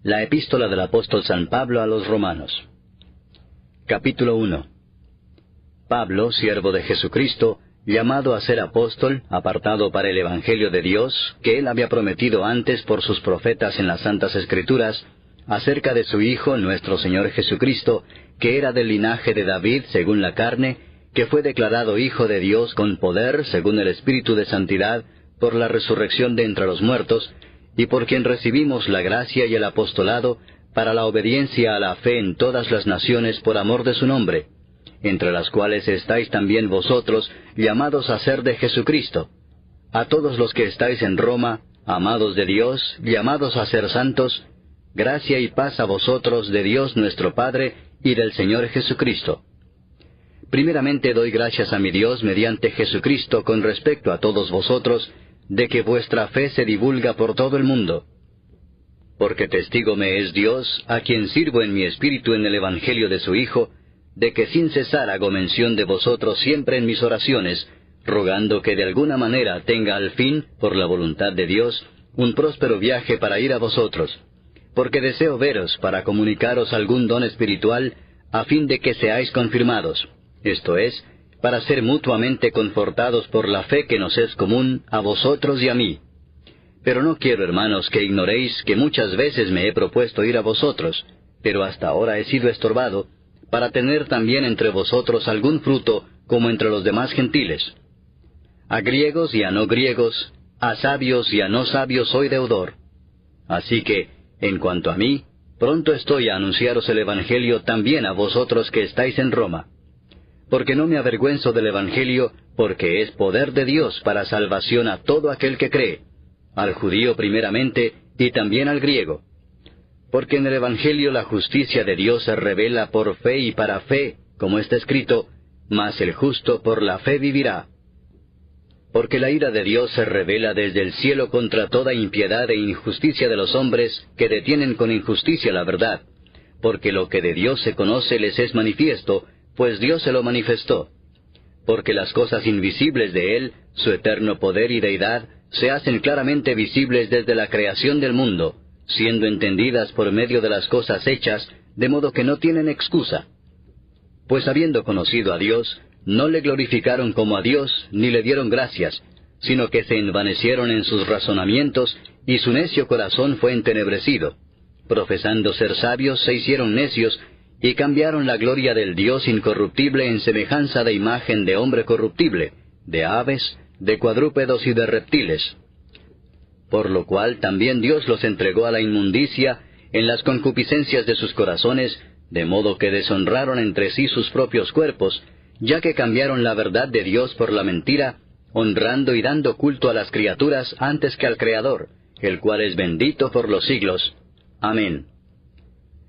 La epístola del apóstol San Pablo a los Romanos. Capítulo 1. Pablo, siervo de Jesucristo, llamado a ser apóstol, apartado para el Evangelio de Dios, que él había prometido antes por sus profetas en las Santas Escrituras, acerca de su Hijo, nuestro Señor Jesucristo, que era del linaje de David según la carne, que fue declarado Hijo de Dios con poder, según el Espíritu de Santidad, por la resurrección de entre los muertos, y por quien recibimos la gracia y el apostolado para la obediencia a la fe en todas las naciones por amor de su nombre, entre las cuales estáis también vosotros, llamados a ser de Jesucristo. A todos los que estáis en Roma, amados de Dios, llamados a ser santos, gracia y paz a vosotros de Dios nuestro Padre y del Señor Jesucristo. Primeramente doy gracias a mi Dios mediante Jesucristo con respecto a todos vosotros, de que vuestra fe se divulga por todo el mundo. Porque testigo me es Dios, a quien sirvo en mi espíritu en el Evangelio de su Hijo, de que sin cesar hago mención de vosotros siempre en mis oraciones, rogando que de alguna manera tenga al fin, por la voluntad de Dios, un próspero viaje para ir a vosotros, porque deseo veros para comunicaros algún don espiritual, a fin de que seáis confirmados, esto es, para ser mutuamente confortados por la fe que nos es común a vosotros y a mí. Pero no quiero, hermanos, que ignoréis que muchas veces me he propuesto ir a vosotros, pero hasta ahora he sido estorbado, para tener también entre vosotros algún fruto, como entre los demás gentiles. A griegos y a no griegos, a sabios y a no sabios soy deudor. Así que, en cuanto a mí, pronto estoy a anunciaros el Evangelio también a vosotros que estáis en Roma. Porque no me avergüenzo del Evangelio, porque es poder de Dios para salvación a todo aquel que cree, al judío primeramente, y también al griego. Porque en el Evangelio la justicia de Dios se revela por fe y para fe, como está escrito, mas el justo por la fe vivirá. Porque la ira de Dios se revela desde el cielo contra toda impiedad e injusticia de los hombres que detienen con injusticia la verdad, porque lo que de Dios se conoce les es manifiesto, pues Dios se lo manifestó. Porque las cosas invisibles de Él, su eterno poder y deidad, se hacen claramente visibles desde la creación del mundo, siendo entendidas por medio de las cosas hechas, de modo que no tienen excusa. Pues habiendo conocido a Dios, no le glorificaron como a Dios, ni le dieron gracias, sino que se envanecieron en sus razonamientos, y su necio corazón fue entenebrecido. Profesando ser sabios, se hicieron necios, y cambiaron la gloria del Dios incorruptible en semejanza de imagen de hombre corruptible, de aves, de cuadrúpedos y de reptiles. Por lo cual también Dios los entregó a la inmundicia en las concupiscencias de sus corazones, de modo que deshonraron entre sí sus propios cuerpos, ya que cambiaron la verdad de Dios por la mentira, honrando y dando culto a las criaturas antes que al Creador, el cual es bendito por los siglos. Amén.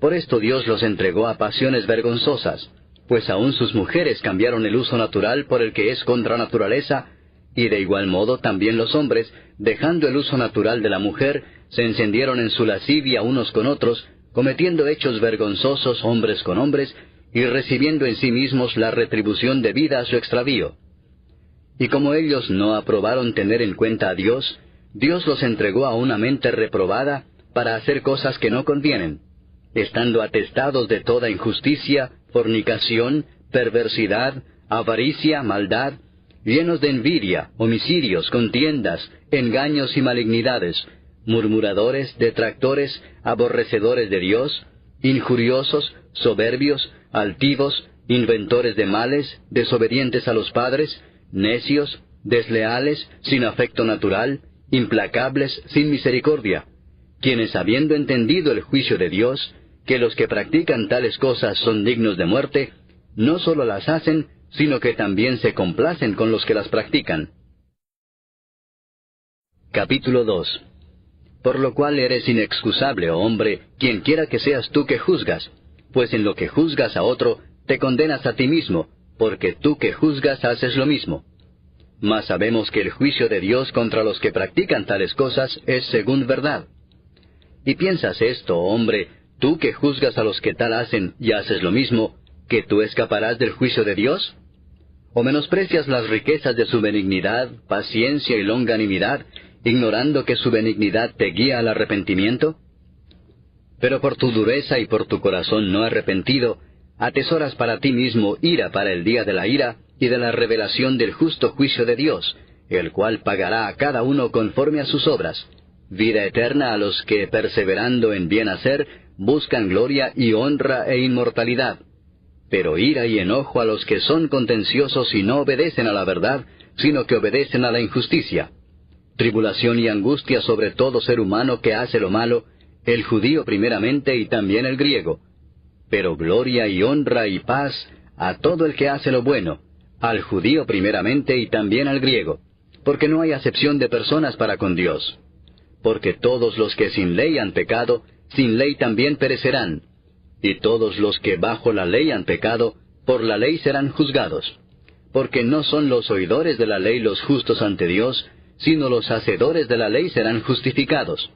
Por esto Dios los entregó a pasiones vergonzosas, pues aun sus mujeres cambiaron el uso natural por el que es contra naturaleza, y de igual modo también los hombres, dejando el uso natural de la mujer, se encendieron en su lascivia unos con otros, cometiendo hechos vergonzosos hombres con hombres, y recibiendo en sí mismos la retribución debida a su extravío. Y como ellos no aprobaron tener en cuenta a Dios, Dios los entregó a una mente reprobada para hacer cosas que no convienen, estando atestados de toda injusticia, fornicación, perversidad, avaricia, maldad, llenos de envidia, homicidios, contiendas, engaños y malignidades, murmuradores, detractores, aborrecedores de Dios, injuriosos, soberbios, altivos, inventores de males, desobedientes a los padres, necios, desleales, sin afecto natural, implacables, sin misericordia, quienes habiendo entendido el juicio de Dios, que los que practican tales cosas son dignos de muerte, no sólo las hacen, sino que también se complacen con los que las practican. Capítulo 2. Por lo cual eres inexcusable, oh hombre, quien quiera que seas tú que juzgas, pues en lo que juzgas a otro, te condenas a ti mismo, porque tú que juzgas haces lo mismo. Mas sabemos que el juicio de Dios contra los que practican tales cosas es según verdad. ¿Y piensas esto, oh hombre, tú que juzgas a los que tal hacen y haces lo mismo, que tú escaparás del juicio de Dios? ¿O menosprecias las riquezas de su benignidad, paciencia y longanimidad, ignorando que su benignidad te guía al arrepentimiento? Pero por tu dureza y por tu corazón no arrepentido, atesoras para ti mismo ira para el día de la ira y de la revelación del justo juicio de Dios, el cual pagará a cada uno conforme a sus obras, vida eterna a los que, perseverando en bien hacer, buscan gloria y honra e inmortalidad. Pero ira y enojo a los que son contenciosos y no obedecen a la verdad, sino que obedecen a la injusticia. Tribulación y angustia sobre todo ser humano que hace lo malo, el judío primeramente y también el griego. Pero gloria y honra y paz a todo el que hace lo bueno, al judío primeramente y también al griego, porque no hay acepción de personas para con Dios. Porque todos los que sin ley han pecado, sin ley también perecerán, y todos los que bajo la ley han pecado, por la ley serán juzgados. Porque no son los oidores de la ley los justos ante Dios, sino los hacedores de la ley serán justificados.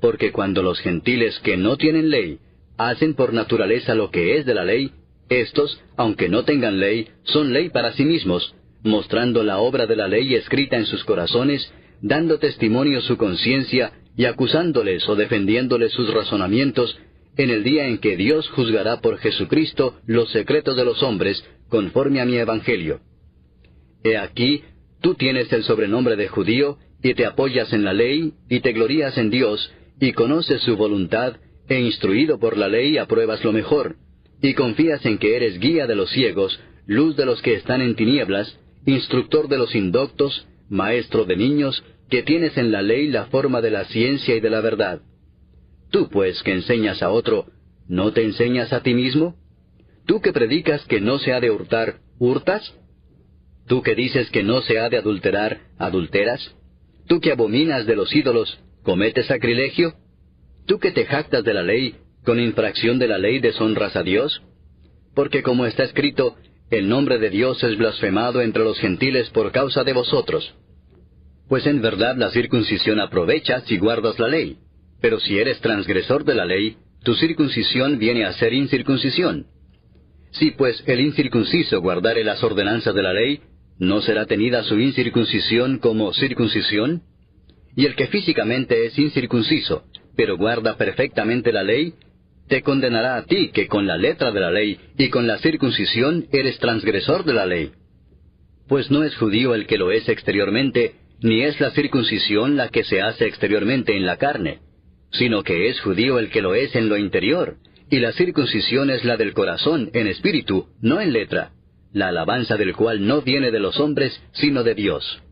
Porque cuando los gentiles que no tienen ley hacen por naturaleza lo que es de la ley, éstos, aunque no tengan ley, son ley para sí mismos, mostrando la obra de la ley escrita en sus corazones, dando testimonio su conciencia y acusándoles o defendiéndoles sus razonamientos, en el día en que Dios juzgará por Jesucristo los secretos de los hombres, conforme a mi evangelio. He aquí, tú tienes el sobrenombre de judío, y te apoyas en la ley, y te glorías en Dios, y conoces su voluntad, e instruido por la ley apruebas lo mejor, y confías en que eres guía de los ciegos, luz de los que están en tinieblas, instructor de los indoctos, maestro de niños, que tienes en la ley la forma de la ciencia y de la verdad. Tú, pues, que enseñas a otro, ¿no te enseñas a ti mismo? ¿Tú que predicas que no se ha de hurtar, hurtas? ¿Tú que dices que no se ha de adulterar, adulteras? ¿Tú que abominas de los ídolos, cometes sacrilegio? ¿Tú que te jactas de la ley, con infracción de la ley deshonras a Dios? Porque como está escrito, el nombre de Dios es blasfemado entre los gentiles por causa de vosotros. Pues en verdad la circuncisión aprovecha si guardas la ley. Pero si eres transgresor de la ley, tu circuncisión viene a ser incircuncisión. Si pues el incircunciso guardare las ordenanzas de la ley, ¿no será tenida su incircuncisión como circuncisión? Y el que físicamente es incircunciso, pero guarda perfectamente la ley, te condenará a ti que con la letra de la ley y con la circuncisión eres transgresor de la ley. Pues no es judío el que lo es exteriormente, ni es la circuncisión la que se hace exteriormente en la carne, sino que es judío el que lo es en lo interior, y la circuncisión es la del corazón, en espíritu, no en letra, la alabanza del cual no viene de los hombres, sino de Dios.